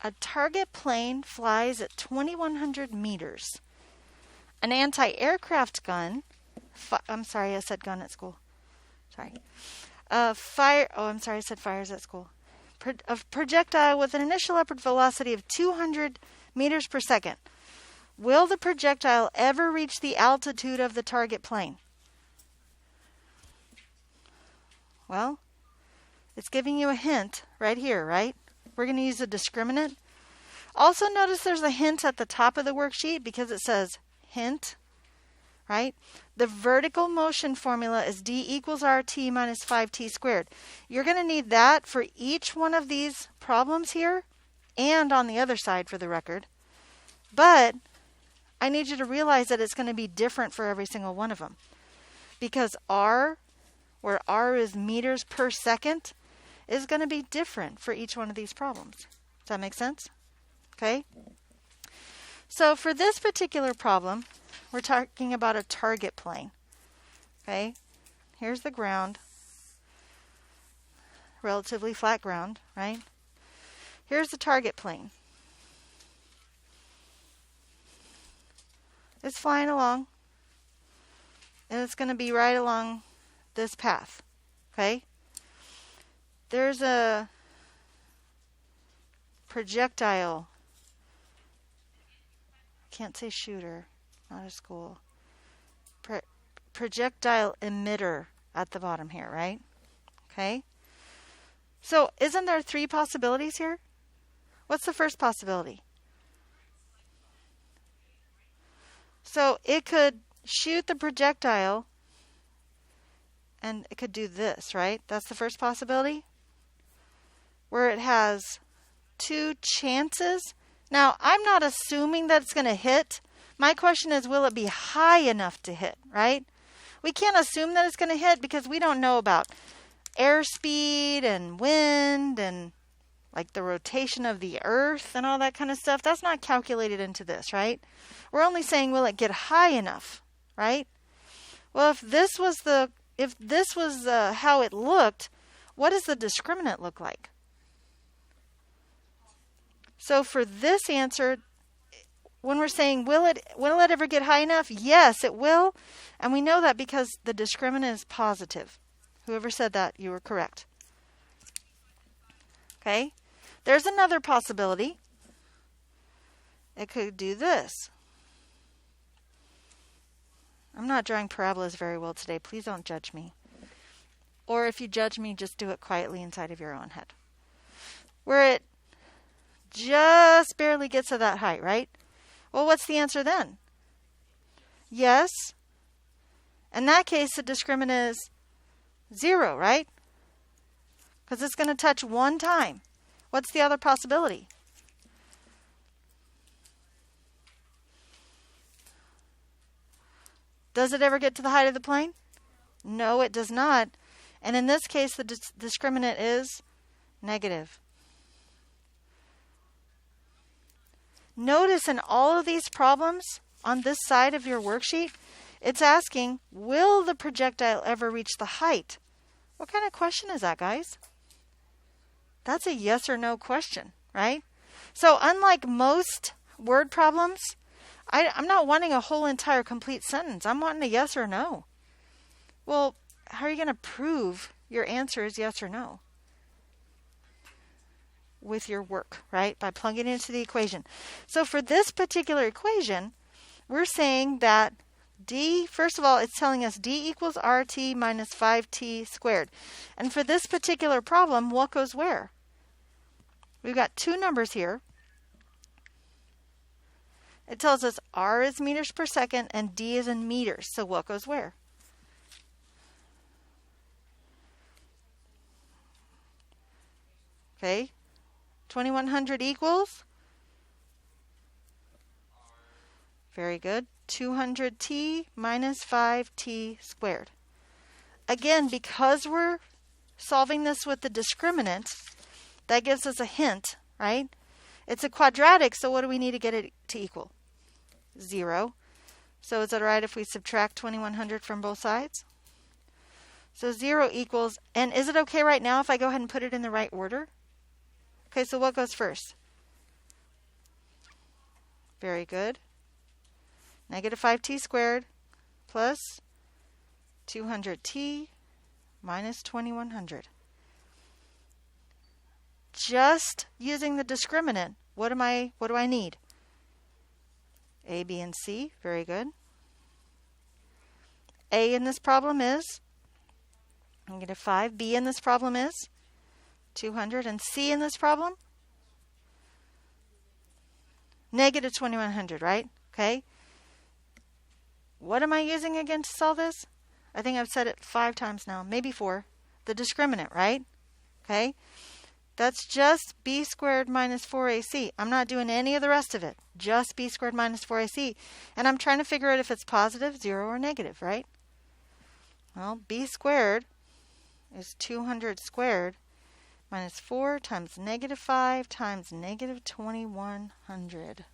A target plane flies at 2,100 meters. An anti-aircraft gun, I'm sorry, I said gun at school. Sorry. I said fires at school. A projectile with an initial upward velocity of 200 meters per second. Will the projectile ever reach the altitude of the target plane? Well, it's giving you a hint right here, right? We're going to use a discriminant. Also notice there's a hint at the top of the worksheet because it says hint, right? The vertical motion formula is d equals rt minus 5t squared. You're going to need that for each one of these problems here and on the other side for the record. But I need you to realize that it's going to be different for every single one of them. Because r, where r is meters per second, is going to be different for each one of these problems. Does that make sense? Okay? So for this particular problem, we're talking about a target plane. Okay? Here's the ground. Relatively flat ground, right? Here's the target plane. It's flying along. And it's going to be right along this path. Okay? There's a projectile. Can't say shooter. Not a school. Projectile emitter at the bottom here, right? Okay? So, isn't there 3 possibilities here? What's the first possibility? So, it could shoot the projectile and it could do this, right? That's the first possibility. Where it has 2 chances. Now, I'm not assuming that it's going to hit. My question is, will it be high enough to hit, right? We can't assume that it's going to hit because we don't know about airspeed and wind and like the rotation of the earth and all that kind of stuff. That's not calculated into this, right? We're only saying, will it get high enough, right? Well, if this was how it looked, what does the discriminant look like? So for this answer, when we're saying, will it ever get high enough? Yes, it will. And we know that because the discriminant is positive. Whoever said that, you were correct. Okay? There's another possibility. It could do this. I'm not drawing parabolas very well today. Please don't judge me. Or if you judge me, just do it quietly inside of your own head. Where it just barely gets to that height, right? Well, what's the answer then? Yes. In that case, the discriminant is 0, right? Because it's going to touch one time. What's the other possibility? Does it ever get to the height of the plane? No, it does not. And in this case, the discriminant is negative. Notice in all of these problems on this side of your worksheet, it's asking, will the projectile ever reach the height? What kind of question is that, guys? That's a yes or no question, right? So unlike most word problems, I'm not wanting a whole entire complete sentence. I'm wanting a yes or no. Well, how are you going to prove your answer is yes or no? With your work, right? By plugging it into the equation. So for this particular equation, we're saying that d, first of all, it's telling us d equals rt minus 5t squared. And for this particular problem, what goes where? We've got 2 numbers here. It tells us r is meters per second and d is in meters. So what goes where? Okay. 2100 equals? Very good. 200t minus 5t squared. Again, because we're solving this with the discriminant, that gives us a hint, right? It's a quadratic, so what do we need to get it to equal? 0. So is it right if we subtract 2100 from both sides? So 0 equals, and is it okay right now if I go ahead and put it in the right order? Okay, so what goes first? Very good. Negative 5t squared plus 200t minus 2100. Just using the discriminant, what do I need? A, B, and C. Very good. A in this problem is negative 5. B in this problem is 200. And C in this problem? Negative 2100, right? Okay. What am I using again to solve this? I think I've said it 5 times now, maybe 4. The discriminant, right? Okay. That's just b squared minus 4ac. I'm not doing any of the rest of it. Just b squared minus 4ac. And I'm trying to figure out if it's positive, 0, or negative, right? Well, b squared is 200 squared minus 4 times negative 5 times negative 2100.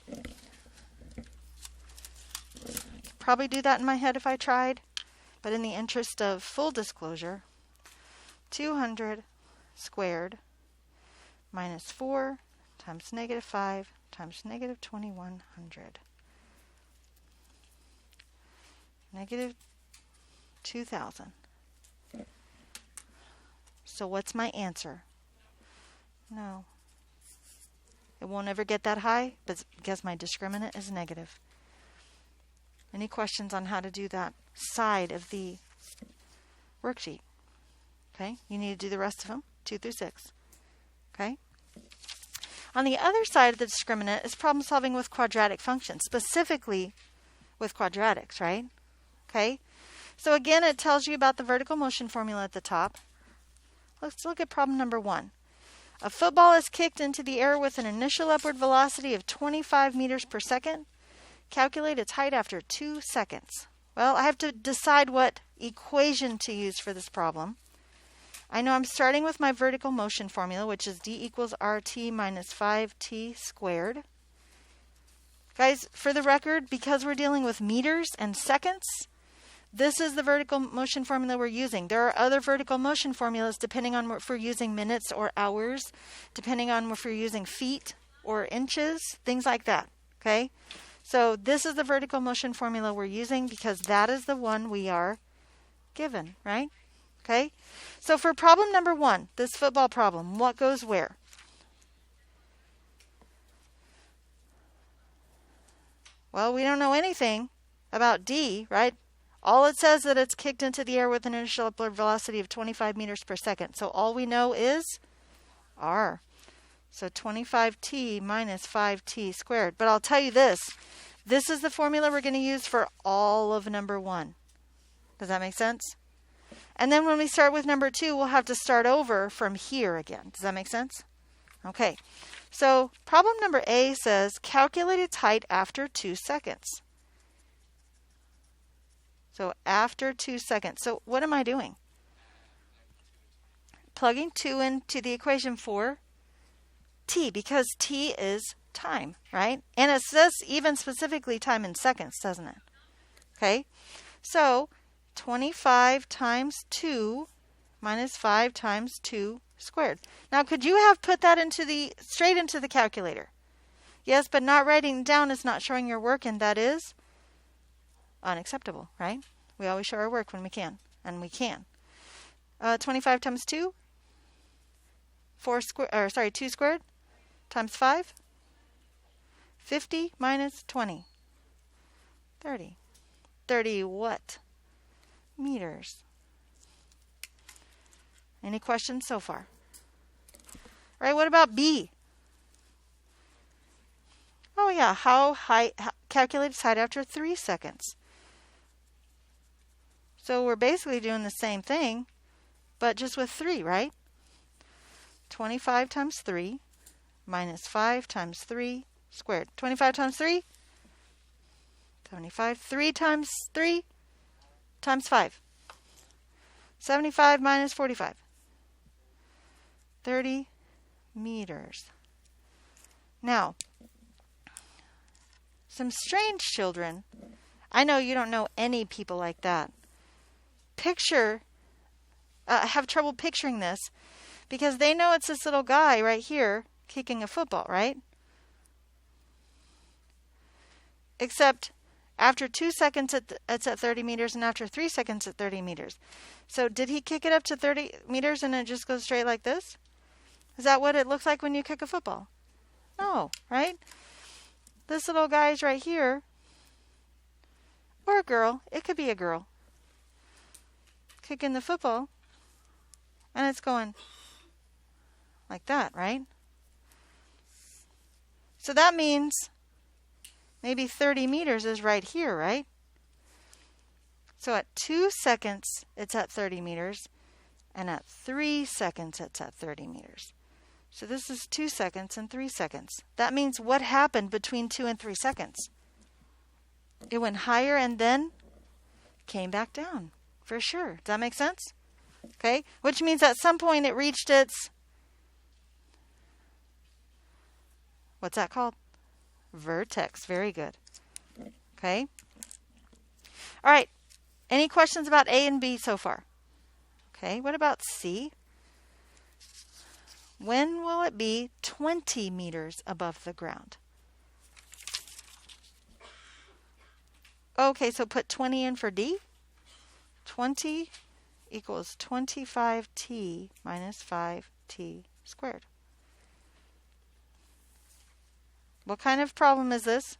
Could probably do that in my head if I tried, but in the interest of full disclosure, 200 squared minus 4 times negative 5 times negative 2100. Negative 2000. So what's my answer? No. It won't ever get that high, but because my discriminant is negative. Any questions on how to do that side of the worksheet? Okay, you need to do the rest of them, 2 through 6. Okay. On the other side of the discriminant is problem solving with quadratic functions, specifically with quadratics, right? Okay. So again, it tells you about the vertical motion formula at the top. Let's look at problem number 1. A football is kicked into the air with an initial upward velocity of 25 meters per second. Calculate its height after 2 seconds. Well, I have to decide what equation to use for this problem. I know I'm starting with my vertical motion formula, which is d equals rt minus 5t squared. Guys, for the record, because we're dealing with meters and seconds, this is the vertical motion formula we're using. There are other vertical motion formulas depending on if we're using minutes or hours, depending on if we're using feet or inches, things like that. Okay? So this is the vertical motion formula we're using because that is the one we are given, right? Okay? So for problem number 1, this football problem, what goes where? Well, we don't know anything about D, right? All it says that it's kicked into the air with an initial upward velocity of 25 meters per second. So all we know is R. So 25t minus 5t squared. But I'll tell you this. This is the formula we're going to use for all of number 1. Does that make sense? And then when we start with number 2, we'll have to start over from here again. Does that make sense? Okay. So problem number A says calculate its height after 2 seconds. So after 2 seconds. So what am I doing? Plugging 2 into the equation for t, because t is time, right? And it says even specifically time in seconds, doesn't it? Okay. So 25 times 2 minus 5 times 2 squared. Now, could you have put that straight into the calculator? Yes, but not writing it down is not showing your work, and that is unacceptable, right? We always show our work when we can, and we can. 25 times 2, 2 squared times 5, 50 minus 20, 30. 30 what? Meters. Any questions so far? All right, what about B? Oh yeah, calculate its height after 3 seconds. So we're basically doing the same thing, but just with 3, right? 25 times 3 minus 5 times 3 squared. 25 times 3? 75. 3 times 3 times 5. 75 minus 45. 30 meters. Now, some strange children. I know you don't know any people like that. Have trouble picturing this because they know it's this little guy right here kicking a football, right? except after 2 seconds it's at 30 meters and after 3 seconds at 30 meters. So did he kick it up to 30 meters and it just goes straight like this? Is that what it looks like when you kick a football? No, right? This little guy's right here, or a girl, it could be a girl, kicking the football, and it's going like that, right? So that means maybe 30 meters is right here, right? So at 2 seconds, it's at 30 meters, and at 3 seconds, it's at 30 meters. So this is 2 seconds and 3 seconds. That means what happened between 2 and 3 seconds? It went higher and then came back down, for sure. Does that make sense? Okay, which means at some point it reached its, what's that called? Vertex. Very good. Okay. All right. Any questions about A and B so far? Okay, what about C? When will it be 20 meters above the ground? Okay, so put 20 in for D. 20 equals 25t minus 5t squared. What kind of problem is this?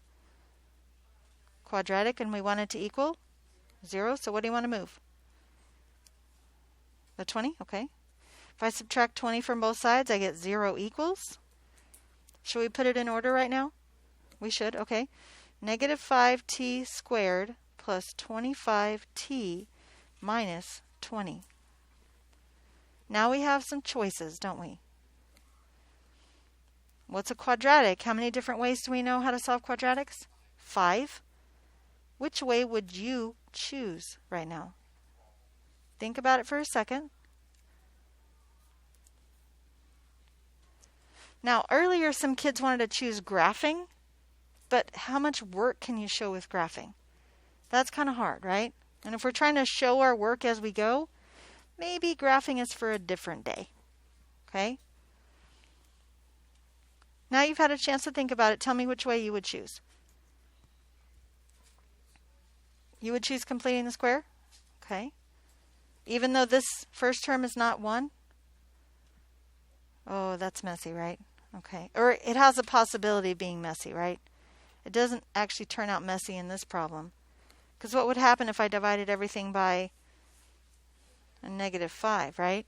Quadratic, and we want it to equal 0. So what do you want to move? The 20? Okay. If I subtract 20 from both sides, I get 0 equals. Should we put it in order right now? We should. Okay. Negative 5t squared plus 25t minus 20. Now we have some choices, don't we? What's a quadratic? How many different ways do we know how to solve quadratics? 5. Which way would you choose right now? Think about it for a second. Now, earlier some kids wanted to choose graphing, but how much work can you show with graphing? That's kind of hard, right? And if we're trying to show our work as we go, maybe graphing is for a different day. Okay? Now you've had a chance to think about it. Tell me which way you would choose. You would choose completing the square? Okay. Even though this first term is not 1? Oh, that's messy, right? Okay. Or it has a possibility of being messy, right? It doesn't actually turn out messy in this problem. Because what would happen if I divided everything by a negative 5, right?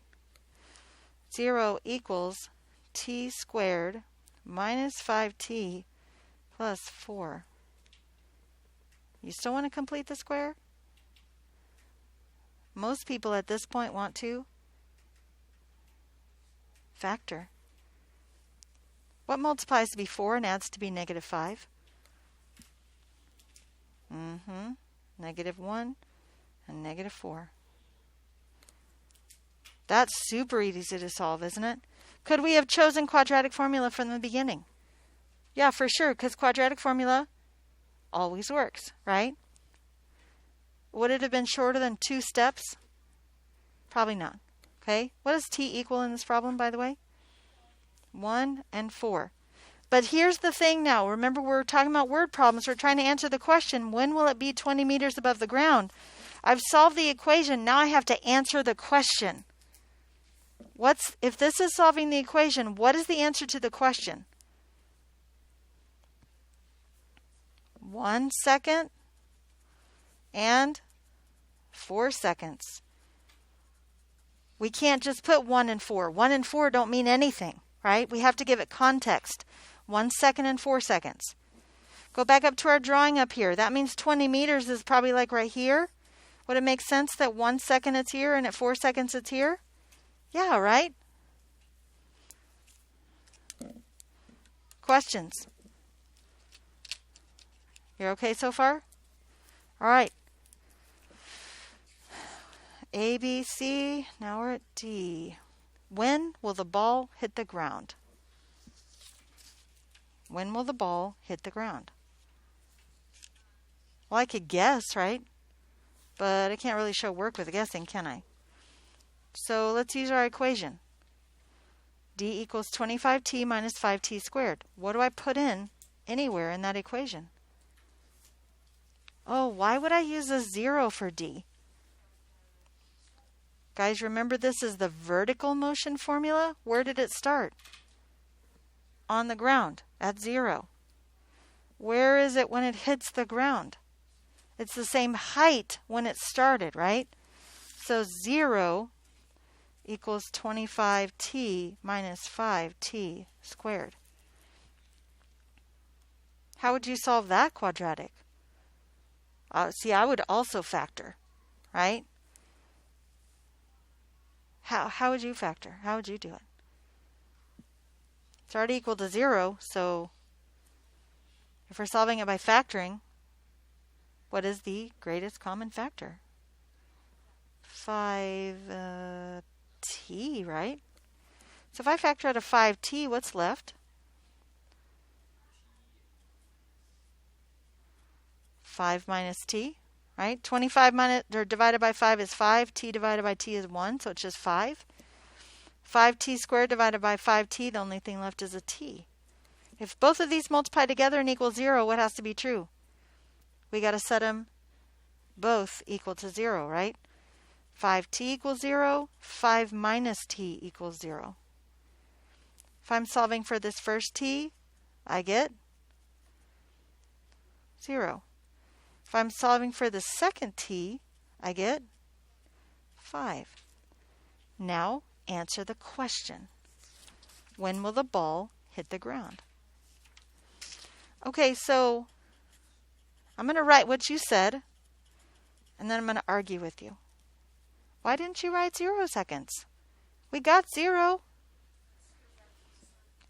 0 equals t squared minus 5t plus 4. You still want to complete the square? Most people at this point want to factor. What multiplies to be 4 and adds to be negative 5? Negative 1 and negative 4. That's super easy to solve, isn't it? Could we have chosen quadratic formula from the beginning? Yeah, for sure, because quadratic formula always works, right? Would it have been shorter than 2 steps? Probably not. Okay, what does t equal in this problem, by the way? 1 and 4. But here's the thing now. Remember, we're talking about word problems. We're trying to answer the question, when will it be 20 meters above the ground? I've solved the equation. Now I have to answer the question. If this is solving the equation, what is the answer to the question? 1 second and 4 seconds. We can't just put 1 and 4. 1 and 4 don't mean anything, right? We have to give it context. 1 second and 4 seconds. Go back up to our drawing up here. That means 20 meters is probably like right here. Would it make sense that 1 second it's here and at 4 seconds it's here? Yeah, right? Questions? You're okay so far? All right. A, B, C. Now we're at D. When will the ball hit the ground? When will the ball hit the ground? Well, I could guess, right? But I can't really show work with guessing, can I? So let's use our equation. D equals 25t minus 5t squared. What do I put in anywhere in that equation? Oh, why would I use a 0 for d? Guys, remember this is the vertical motion formula. Where did it start? On the ground, at 0. Where is it when it hits the ground? It's the same height when it started, right? So 0 equals 25t minus 5t squared. How would you solve that quadratic? See, I would also factor, right? How would you factor? How would you do it? It's already equal to 0, so if we're solving it by factoring, what is the greatest common factor? 5t, right? So if I factor out a 5t, what's left? 5 minus t, right? 25 divided by 5 is 5. T divided by t is 1, so it's just 5. 5t squared divided by 5t, the only thing left is a t. If both of these multiply together and equal 0, what has to be true? We got to set them both equal to 0, right? 5t equals 0. 5 minus t equals 0. If I'm solving for this first t, I get 0. If I'm solving for the second t, I get 5. Now, answer the question. When will the ball hit the ground? Okay, so I'm going to write what you said, and then I'm going to argue with you. Why didn't you write 0 seconds? We got 0.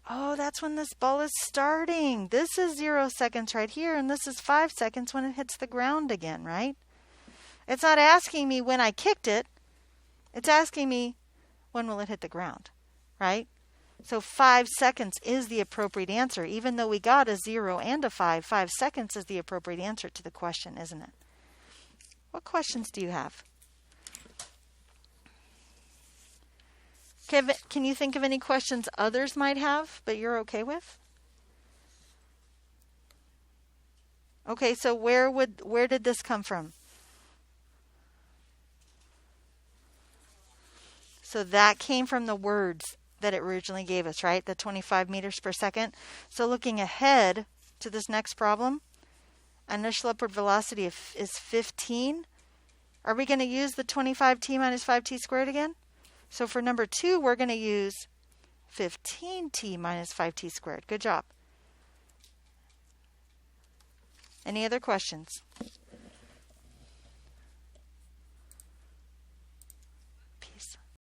Oh, that's when this ball is starting. This is 0 seconds right here, and this is 5 seconds when it hits the ground again, right? It's not asking me when I kicked it. It's asking me when will it hit the ground, right? So 5 seconds is the appropriate answer. Even though we got a 0 and a 5, 5 seconds is the appropriate answer to the question, isn't it? What questions do you have? Can you think of any questions others might have, but you're okay with? Okay, so where did this come from? So that came from the words that it originally gave us, right? The 25 meters per second. So looking ahead to this next problem, initial upward velocity is 15. Are we going to use the 25t minus 5t squared again? So for number 2, we're going to use 15t minus 5t squared. Good job. Any other questions?